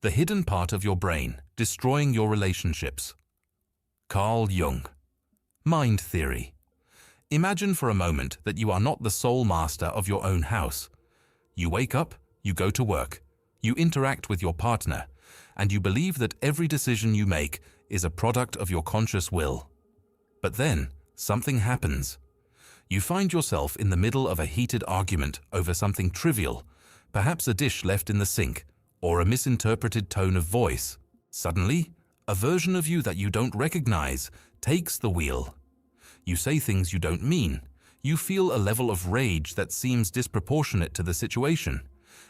The hidden part of your brain, destroying your relationships. Carl Jung. Mind theory. Imagine for a moment that you are not the sole master of your own house. You wake up, you go to work, you interact with your partner, and you believe that every decision you make is a product of your conscious will. But then, something happens. You find yourself in the middle of a heated argument over something trivial, perhaps a dish left in the sink, or a misinterpreted tone of voice. Suddenly, a version of you that you don't recognize takes the wheel. You say things you don't mean. You feel a level of rage that seems disproportionate to the situation,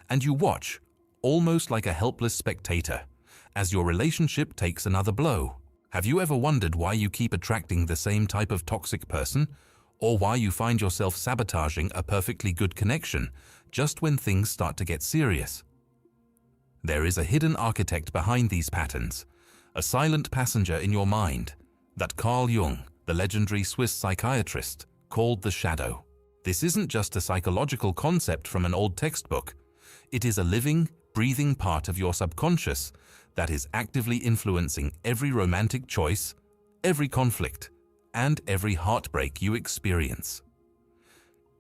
and you watch, almost like a helpless spectator, as your relationship takes another blow. Have you ever wondered why you keep attracting the same type of toxic person, or why you find yourself sabotaging a perfectly good connection just when things start to get serious? There is a hidden architect behind these patterns, a silent passenger in your mind that Carl Jung, the legendary Swiss psychiatrist, called the shadow. This isn't just a psychological concept from an old textbook. It is a living, breathing part of your subconscious that is actively influencing every romantic choice, every conflict, and every heartbreak you experience.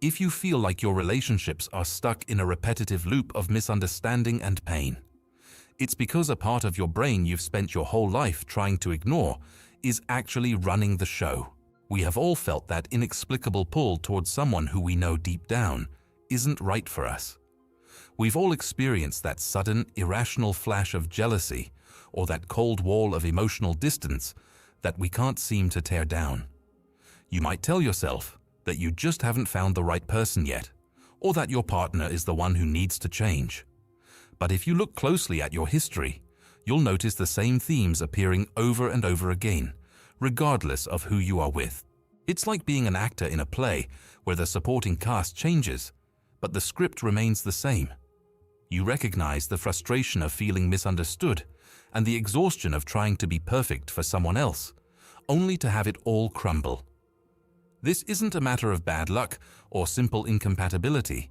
If you feel like your relationships are stuck in a repetitive loop of misunderstanding and pain, it's because a part of your brain you've spent your whole life trying to ignore is actually running the show. We have all felt that inexplicable pull towards someone who we know deep down isn't right for us. We've all experienced that sudden, irrational flash of jealousy or that cold wall of emotional distance that we can't seem to tear down. You might tell yourself that you just haven't found the right person yet, or that your partner is the one who needs to change. But if you look closely at your history, you'll notice the same themes appearing over and over again, regardless of who you are with. It's like being an actor in a play where the supporting cast changes, but the script remains the same. You recognize the frustration of feeling misunderstood and the exhaustion of trying to be perfect for someone else, only to have it all crumble. This isn't a matter of bad luck or simple incompatibility.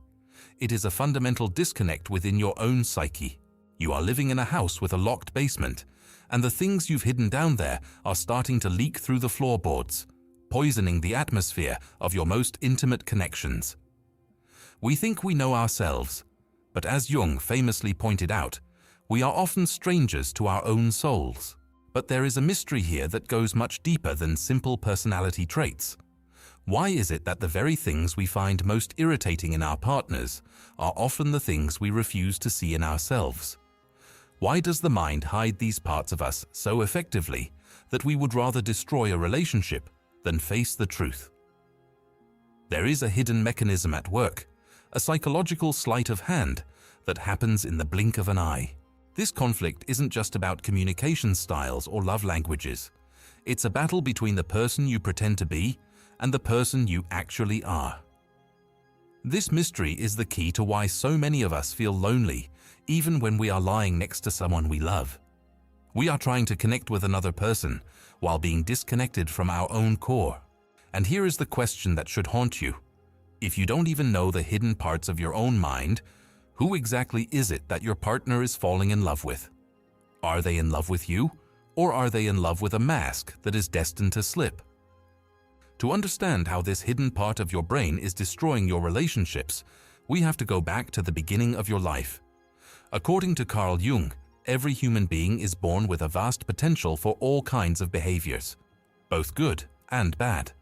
It is a fundamental disconnect within your own psyche. You are living in a house with a locked basement, and the things you've hidden down there are starting to leak through the floorboards, poisoning the atmosphere of your most intimate connections. We think we know ourselves, but as Jung famously pointed out, we are often strangers to our own souls. But there is a mystery here that goes much deeper than simple personality traits. Why is it that the very things we find most irritating in our partners are often the things we refuse to see in ourselves? Why does the mind hide these parts of us so effectively that we would rather destroy a relationship than face the truth? There is a hidden mechanism at work, a psychological sleight of hand that happens in the blink of an eye. This conflict isn't just about communication styles or love languages. It's a battle between the person you pretend to be and the person you actually are. This mystery is the key to why so many of us feel lonely, even when we are lying next to someone we love. We are trying to connect with another person while being disconnected from our own core. And here is the question that should haunt you. If you don't even know the hidden parts of your own mind, who exactly is it that your partner is falling in love with? Are they in love with you, or are they in love with a mask that is destined to slip? To understand how this hidden part of your brain is destroying your relationships, we have to go back to the beginning of your life. According to Carl Jung, every human being is born with a vast potential for all kinds of behaviors, both good and bad.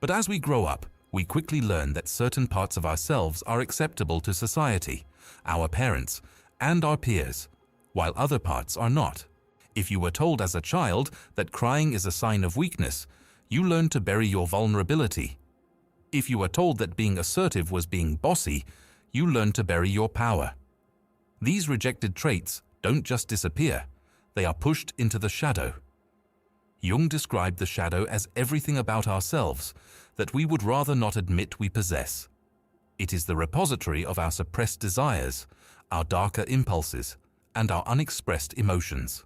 But as we grow up, we quickly learn that certain parts of ourselves are acceptable to society, our parents, and our peers, while other parts are not. If you were told as a child that crying is a sign of weakness, you learn to bury your vulnerability. If you were told that being assertive was being bossy, you learn to bury your power. These rejected traits don't just disappear, they are pushed into the shadow. Jung described the shadow as everything about ourselves that we would rather not admit we possess. It is the repository of our suppressed desires, our darker impulses, and our unexpressed emotions.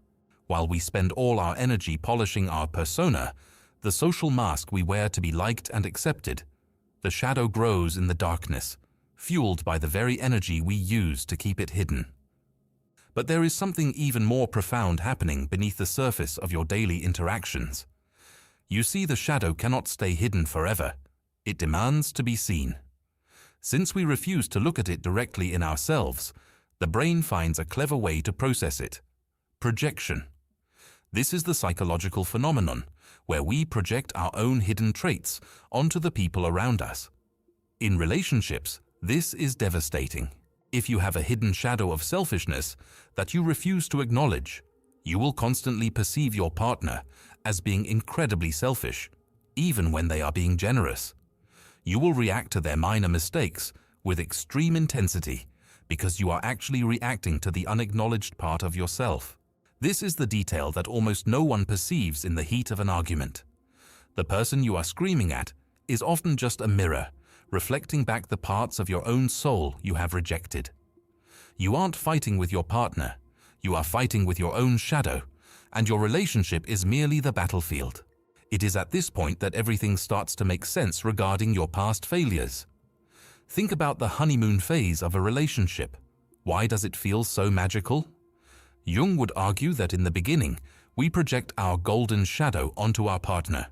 While we spend all our energy polishing our persona, the social mask we wear to be liked and accepted, the shadow grows in the darkness, fueled by the very energy we use to keep it hidden. But there is something even more profound happening beneath the surface of your daily interactions. You see, the shadow cannot stay hidden forever. It demands to be seen. Since we refuse to look at it directly in ourselves, the brain finds a clever way to process it: projection. This is the psychological phenomenon where we project our own hidden traits onto the people around us. In relationships, this is devastating. If you have a hidden shadow of selfishness that you refuse to acknowledge, you will constantly perceive your partner as being incredibly selfish, even when they are being generous. You will react to their minor mistakes with extreme intensity because you are actually reacting to the unacknowledged part of yourself. This is the detail that almost no one perceives in the heat of an argument. The person you are screaming at is often just a mirror, reflecting back the parts of your own soul you have rejected. You aren't fighting with your partner, you are fighting with your own shadow, and your relationship is merely the battlefield. It is at this point that everything starts to make sense regarding your past failures. Think about the honeymoon phase of a relationship. Why does it feel so magical? Jung would argue that in the beginning, we project our golden shadow onto our partner.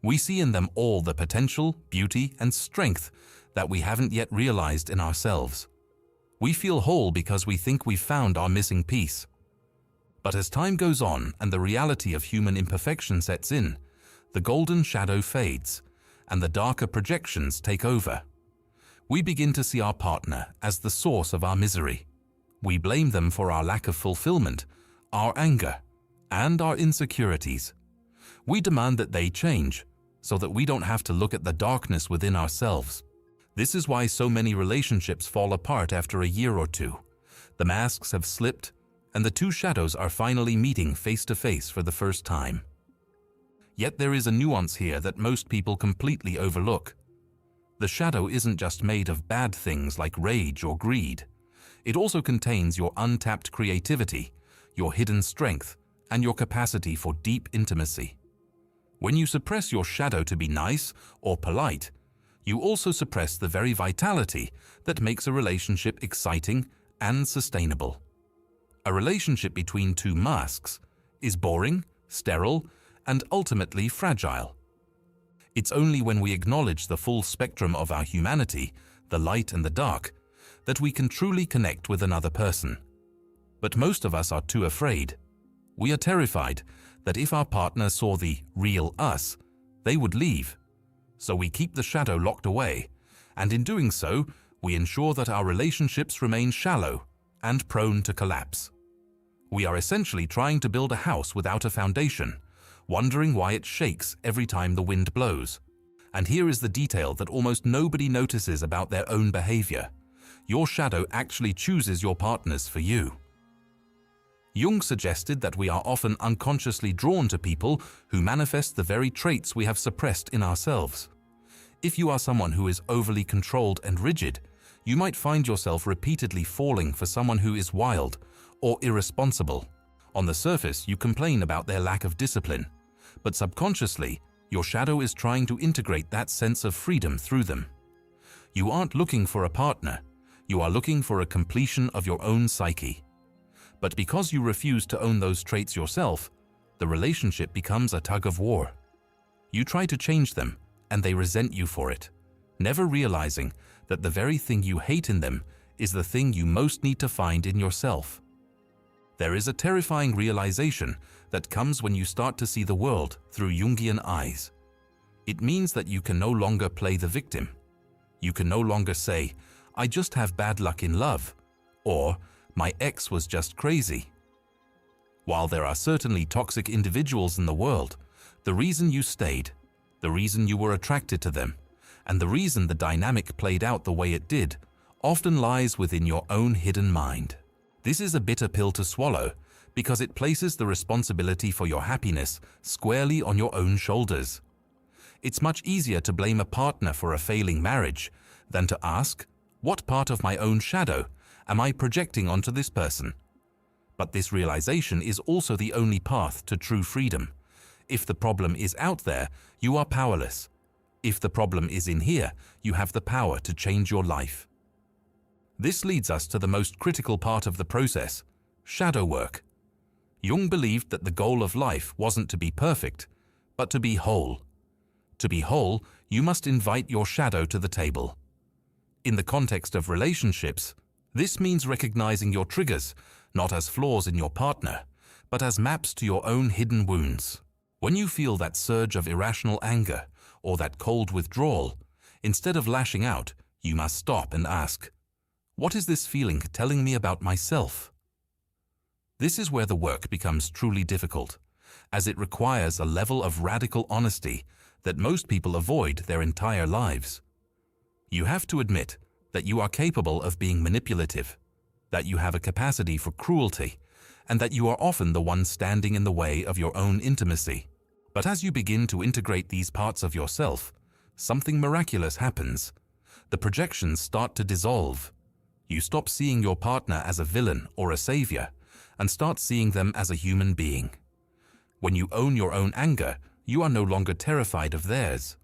We see in them all the potential, beauty, and strength that we haven't yet realized in ourselves. We feel whole because we think we've found our missing piece. But as time goes on and the reality of human imperfection sets in, the golden shadow fades, and the darker projections take over. We begin to see our partner as the source of our misery. We blame them for our lack of fulfillment, our anger, and our insecurities. We demand that they change, so that we don't have to look at the darkness within ourselves. This is why so many relationships fall apart after a year or two. The masks have slipped, and the two shadows are finally meeting face to face for the first time. Yet there is a nuance here that most people completely overlook. The shadow isn't just made of bad things like rage or greed. It also contains your untapped creativity, your hidden strength, and your capacity for deep intimacy. When you suppress your shadow to be nice or polite, you also suppress the very vitality that makes a relationship exciting and sustainable. A relationship between two masks is boring, sterile, and ultimately fragile. It's only when we acknowledge the full spectrum of our humanity, the light and the dark, that we can truly connect with another person. But most of us are too afraid. We are terrified that if our partner saw the real us, they would leave. So we keep the shadow locked away, and in doing so, we ensure that our relationships remain shallow and prone to collapse. We are essentially trying to build a house without a foundation, wondering why it shakes every time the wind blows. And here is the detail that almost nobody notices about their own behavior. Your shadow actually chooses your partners for you. Jung suggested that we are often unconsciously drawn to people who manifest the very traits we have suppressed in ourselves. If you are someone who is overly controlled and rigid, you might find yourself repeatedly falling for someone who is wild or irresponsible. On the surface, you complain about their lack of discipline, but subconsciously, your shadow is trying to integrate that sense of freedom through them. You aren't looking for a partner, you are looking for a completion of your own psyche. But because you refuse to own those traits yourself, the relationship becomes a tug of war. You try to change them, and they resent you for it, never realizing that the very thing you hate in them is the thing you most need to find in yourself. There is a terrifying realization that comes when you start to see the world through Jungian eyes. It means that you can no longer play the victim. You can no longer say, "I just have bad luck in love," or "My ex was just crazy." While there are certainly toxic individuals in the world, the reason you stayed, the reason you were attracted to them, and the reason the dynamic played out the way it did, often lies within your own hidden mind. This is a bitter pill to swallow because it places the responsibility for your happiness squarely on your own shoulders. It's much easier to blame a partner for a failing marriage than to ask, what part of my own shadow am I projecting onto this person? But this realization is also the only path to true freedom. If the problem is out there, you are powerless. If the problem is in here, you have the power to change your life. This leads us to the most critical part of the process, Shadow work. Jung believed that the goal of life wasn't to be perfect, but to be whole. To be whole, you must invite your shadow to the table. In the context of relationships, this means recognizing your triggers, not as flaws in your partner, but as maps to your own hidden wounds. When you feel that surge of irrational anger or that cold withdrawal, instead of lashing out, you must stop and ask, what is this feeling telling me about myself? This is where the work becomes truly difficult, as it requires a level of radical honesty that most people avoid their entire lives. You have to admit that you are capable of being manipulative, that you have a capacity for cruelty, and that you are often the one standing in the way of your own intimacy. But as you begin to integrate these parts of yourself, something miraculous happens. The projections start to dissolve. You stop seeing your partner as a villain or a savior, and start seeing them as a human being. When you own your own anger, you are no longer terrified of theirs.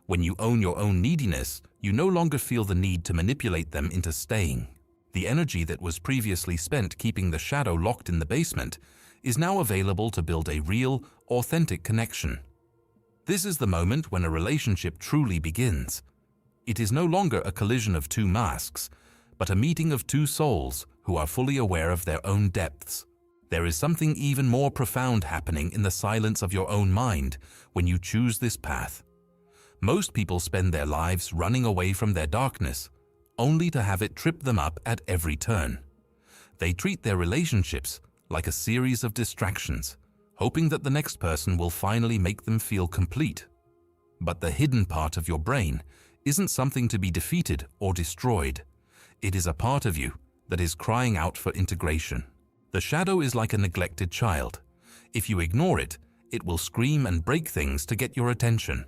When you own your own neediness, you no longer feel the need to manipulate them into staying. The energy that was previously spent keeping the shadow locked in the basement is now available to build a real, authentic connection. This is the moment when a relationship truly begins. It is no longer a collision of two masks, but a meeting of two souls who are fully aware of their own depths. There is something even more profound happening in the silence of your own mind when you choose this path. Most people spend their lives running away from their darkness, only to have it trip them up at every turn. They treat their relationships like a series of distractions, hoping that the next person will finally make them feel complete. But the hidden part of your brain isn't something to be defeated or destroyed. It is a part of you that is crying out for integration. The shadow is like a neglected child. If you ignore it, it will scream and break things to get your attention.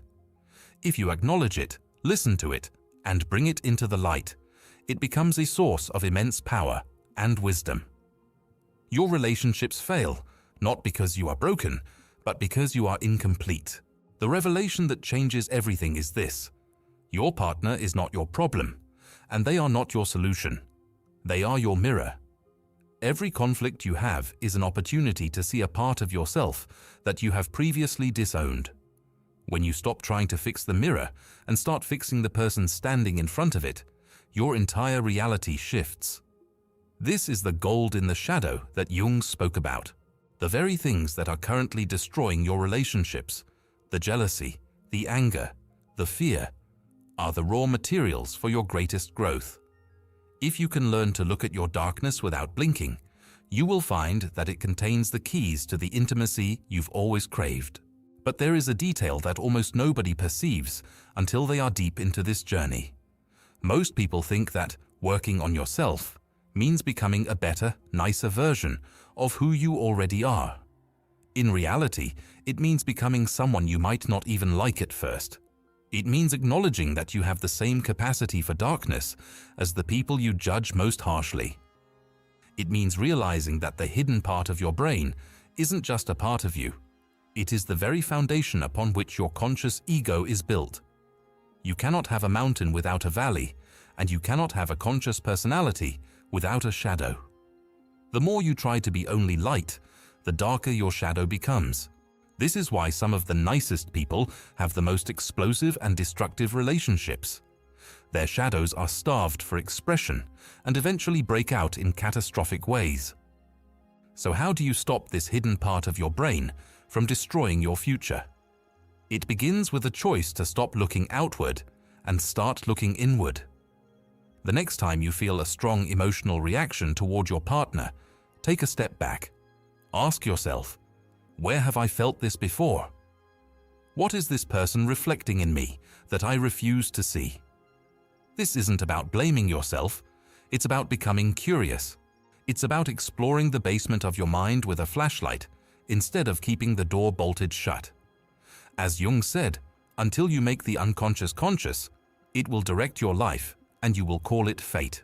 If you acknowledge it, listen to it, and bring it into the light, it becomes a source of immense power and wisdom. Your relationships fail, not because you are broken, but because you are incomplete. The revelation that changes everything is this: your partner is not your problem, and they are not your solution. They are your mirror. Every conflict you have is an opportunity to see a part of yourself that you have previously disowned. When you stop trying to fix the mirror and start fixing the person standing in front of it, your entire reality shifts. This is the gold in the shadow that Jung spoke about. The very things that are currently destroying your relationships, the jealousy, the anger, the fear, are the raw materials for your greatest growth. If you can learn to look at your darkness without blinking, you will find that it contains the keys to the intimacy you've always craved. But there is a detail that almost nobody perceives until they are deep into this journey. Most people think that working on yourself means becoming a better, nicer version of who you already are. In reality, it means becoming someone you might not even like at first. It means acknowledging that you have the same capacity for darkness as the people you judge most harshly. It means realizing that the hidden part of your brain isn't just a part of you. It is the very foundation upon which your conscious ego is built. You cannot have a mountain without a valley, and you cannot have a conscious personality without a shadow. The more you try to be only light, the darker your shadow becomes. This is why some of the nicest people have the most explosive and destructive relationships. Their shadows are starved for expression and eventually break out in catastrophic ways. So how do you stop this hidden part of your brain from destroying your future? It begins with a choice to stop looking outward and start looking inward. The next time you feel a strong emotional reaction toward your partner, take a step back. Ask yourself, where have I felt this before? What is this person reflecting in me that I refuse to see? This isn't about blaming yourself, it's about becoming curious. It's about exploring the basement of your mind with a flashlight instead of keeping the door bolted shut. As Jung said, until you make the unconscious conscious, it will direct your life and you will call it fate.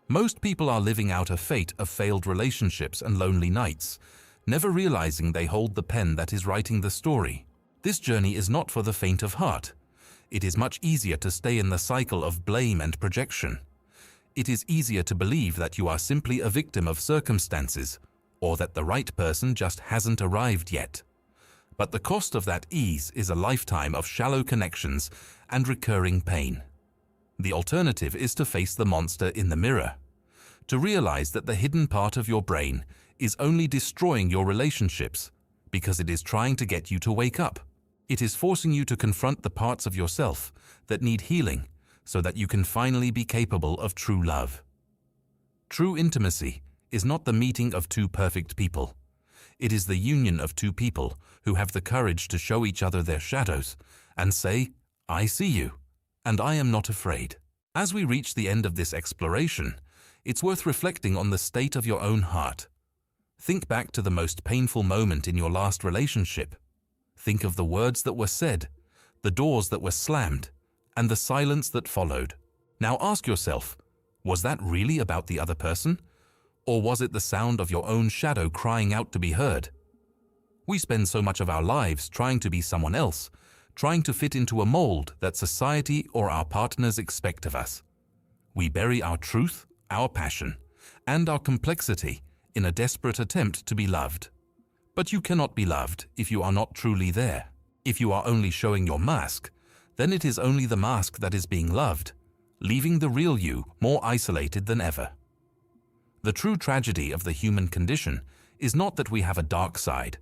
Most people are living out a fate of failed relationships and lonely nights, never realizing they hold the pen that is writing the story. This journey is not for the faint of heart. It is much easier to stay in the cycle of blame and projection. it is easier to believe that you are simply a victim of circumstances, or that the right person just hasn't arrived yet. But the cost of that ease is a lifetime of shallow connections and recurring pain. The alternative is to face the monster in the mirror, to realize that the hidden part of your brain is only destroying your relationships because it is trying to get you to wake up. It is forcing you to confront the parts of yourself that need healing so that you can finally be capable of true love. True intimacy is not the meeting of two perfect people. It is the union of two people who have the courage to show each other their shadows and say, "I see you, and I am not afraid." As we reach the end of this exploration, it's worth reflecting on the state of your own heart. Think back to the most painful moment in your last relationship. Think of the words that were said, the doors that were slammed, and the silence that followed. Now ask yourself, was that really about the other person? Or was it the sound of your own shadow crying out to be heard? We spend so much of our lives trying to be someone else, trying to fit into a mold that society or our partners expect of us. We bury our truth, our passion, and our complexity in a desperate attempt to be loved. But you cannot be loved if you are not truly there. If you are only showing your mask, then it is only the mask that is being loved, leaving the real you more isolated than ever. The true tragedy of the human condition is not that we have a dark side,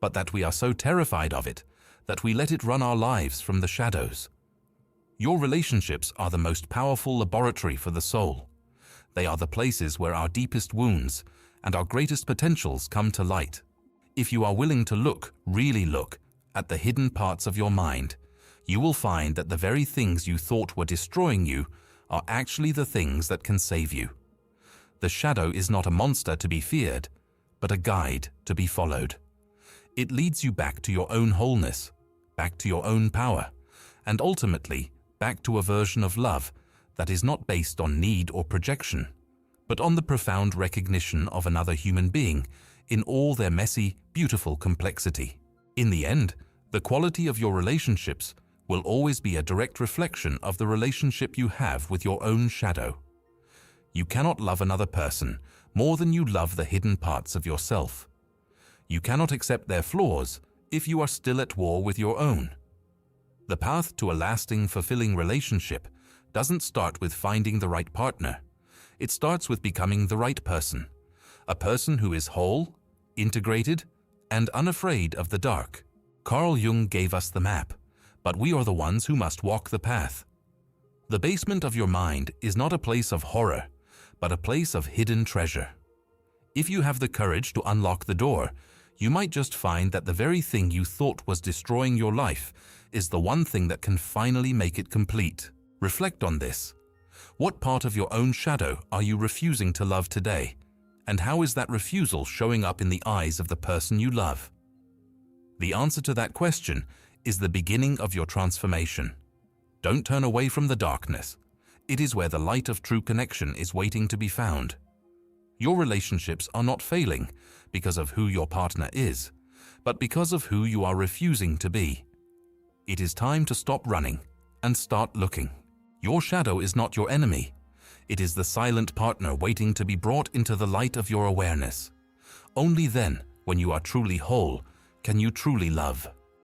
but that we are so terrified of it that we let it run our lives from the shadows. Your relationships are the most powerful laboratory for the soul. They are the places where our deepest wounds and our greatest potentials come to light. If you are willing to look, really look, at the hidden parts of your mind, you will find that the very things you thought were destroying you are actually the things that can save you. The shadow is not a monster to be feared, but a guide to be followed. It leads you back to your own wholeness, back to your own power, and ultimately back to a version of love that is not based on need or projection, but on the profound recognition of another human being in all their messy, beautiful complexity. In the end, the quality of your relationships will always be a direct reflection of the relationship you have with your own shadow. You cannot love another person more than you love the hidden parts of yourself. You cannot accept their flaws if you are still at war with your own. The path to a lasting, fulfilling relationship doesn't start with finding the right partner. It starts with becoming the right person, a person who is whole, integrated, and unafraid of the dark. Carl Jung gave us the map, but we are the ones who must walk the path. The basement of your mind is not a place of horror, but a place of hidden treasure. If you have the courage to unlock the door, you might just find that the very thing you thought was destroying your life is the one thing that can finally make it complete. Reflect on this. What part of your own shadow are you refusing to love today? And how is that refusal showing up in the eyes of the person you love? The answer to that question is the beginning of your transformation. Don't turn away from the darkness. It is where the light of true connection is waiting to be found. Your relationships are not failing because of who your partner is, but because of who you are refusing to be. It is time to stop running and start looking. Your shadow is not your enemy. It is the silent partner waiting to be brought into the light of your awareness. Only then, when you are truly whole, can you truly love.